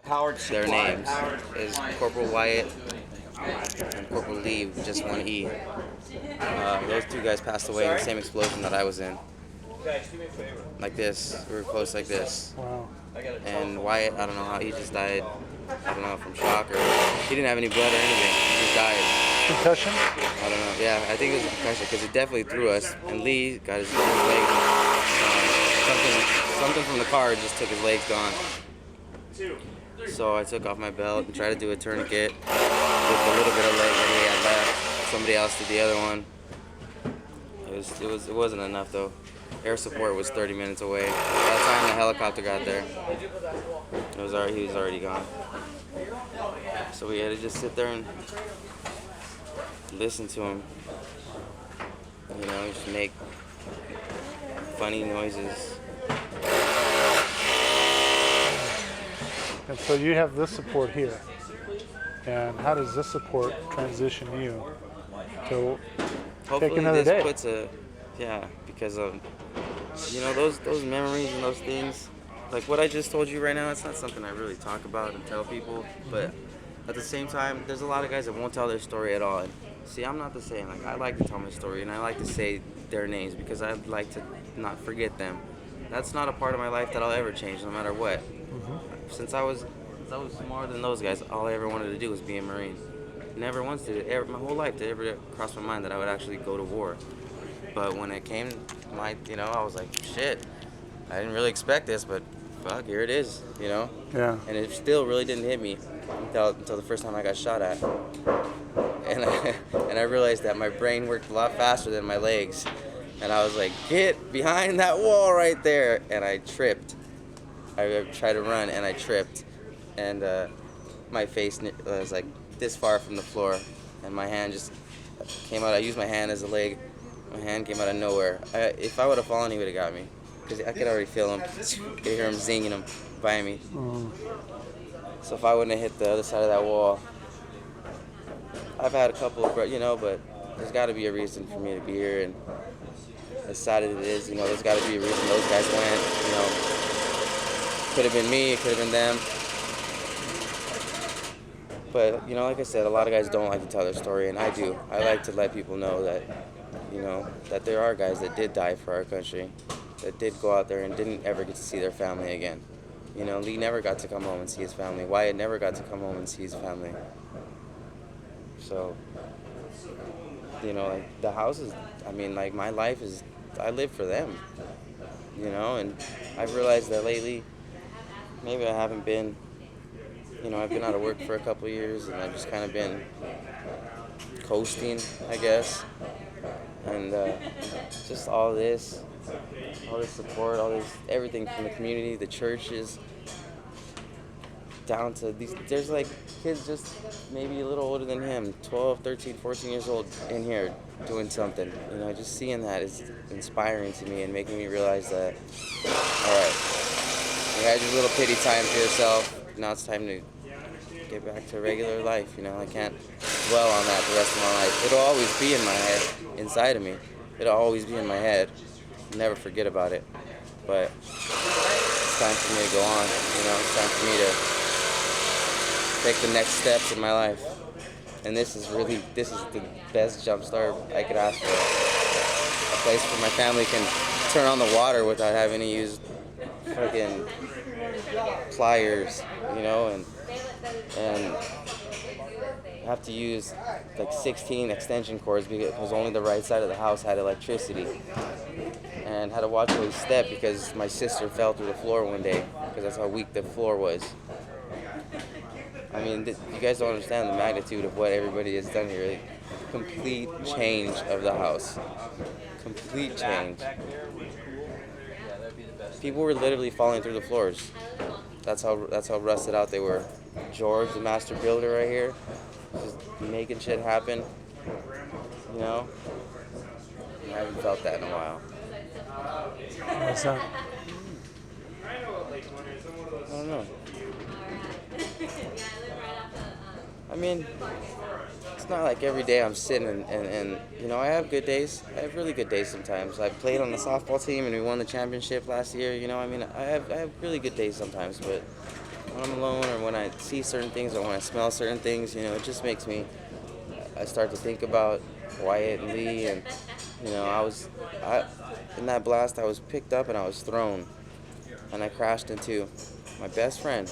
Their names is Corporal Wyatt and Corporal Lee with just one E. Those two guys passed away in the same explosion that I was in. Like this. We were close like this. Wow. And Wyatt, I don't know how, he just died. I don't know, from shock or... He didn't have any blood or anything. He just died. Concussion? I don't know. Yeah, I think it was a concussion because it definitely threw us. And Lee got his legs. Something from the car just took his legs gone. So I took off my belt and tried to do a tourniquet with a little bit of leg that he had left. Somebody else did the other one. It wasn't enough though. Air support was 30 minutes away. By the time the helicopter got there, he was already gone. So we had to just sit there and listen to him. You know, just make funny noises. And so you have this support here. And how does this support transition you to Hopefully take another this day? puts a, yeah, because of, you know, those memories and those things, like what I just told you right now, it's not something I really talk about and tell people, but at the same time, there's a lot of guys that won't tell their story at all. And see, I'm not the same. Like, I like to tell my story and I like to say their names because I like to not forget them. That's not a part of my life that I'll ever change, no matter what. Since I was smaller than those guys, all I ever wanted to do was be a Marine. Never once did it, my whole life, did it ever cross my mind that I would actually go to war. But when it came, I was like, shit, I didn't really expect this, but fuck, here it is, you know? Yeah. And it still really didn't hit me until the first time I got shot at. And I realized that my brain worked a lot faster than my legs. And I was like, get behind that wall right there. And I tripped. I tried to run and I tripped. And my face was like this far from the floor. And my hand just came out. I used my hand as a leg. My hand came out of nowhere. If I would have fallen, he would have got me. Because I could already feel him. I could hear him zinging him by me. So if I wouldn't have hit the other side of that wall, I've had a couple of, but there's got to be a reason for me to be here. And as sad as it is, there's got to be a reason those guys went. Could have been me, it could have been them. But, like I said, a lot of guys don't like to tell their story, and I do. I like to let people know that, that there are guys that did die for our country, that did go out there and didn't ever get to see their family again. Lee never got to come home and see his family. Wyatt never got to come home and see his family. So, like the houses, my life is, I live for them, and I've realized that lately, maybe I haven't been, I've been out of work for a couple of years and I've just kind of been coasting, I guess. And just all this support, everything from the community, the churches, down to these, there's like kids just maybe a little older than him, 12, 13, 14 years old in here doing something. Just seeing that is inspiring to me and making me realize that, all right, you had your little pity time for yourself, now it's time to get back to regular life. I can't dwell on that the rest of my life. It'll always be in my head, inside of me. It'll always be in my head. Never forget about it. But it's time for me to go on. It's time for me to take the next steps in my life. And this is the best jump start I could ask for. A place where my family can turn on the water without having to use fucking pliers, and have to use like 16 extension cords because only the right side of the house had electricity, and had to watch where we step because my sister fell through the floor one day because that's how weak the floor was. You guys don't understand the magnitude of what everybody has done here. Like, complete change of the house. Complete change. People were literally falling through the floors. That's how rusted out they were. George, the master builder right here, just making shit happen. I haven't felt that in a while. What's that? I don't know. It's not like every day I'm sitting and I have good days. I have really good days sometimes. I played on the softball team and we won the championship last year. I have really good days sometimes, but when I'm alone or when I see certain things or when I smell certain things, it just makes me, I start to think about Wyatt and Lee, and in that blast I was picked up and I was thrown, and I crashed into my best friend.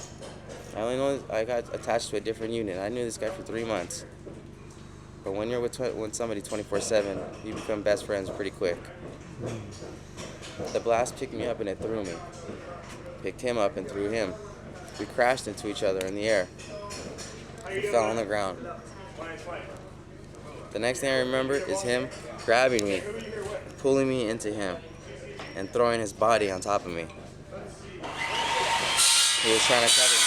I only know I got attached to a different unit. I knew this guy for 3 months. But when you're with somebody 24/7, you become best friends pretty quick. The blast picked me up and it threw me. Picked him up and threw him. We crashed into each other in the air. We fell on the ground. The next thing I remember is him grabbing me, pulling me into him, and throwing his body on top of me. He was trying to cover me.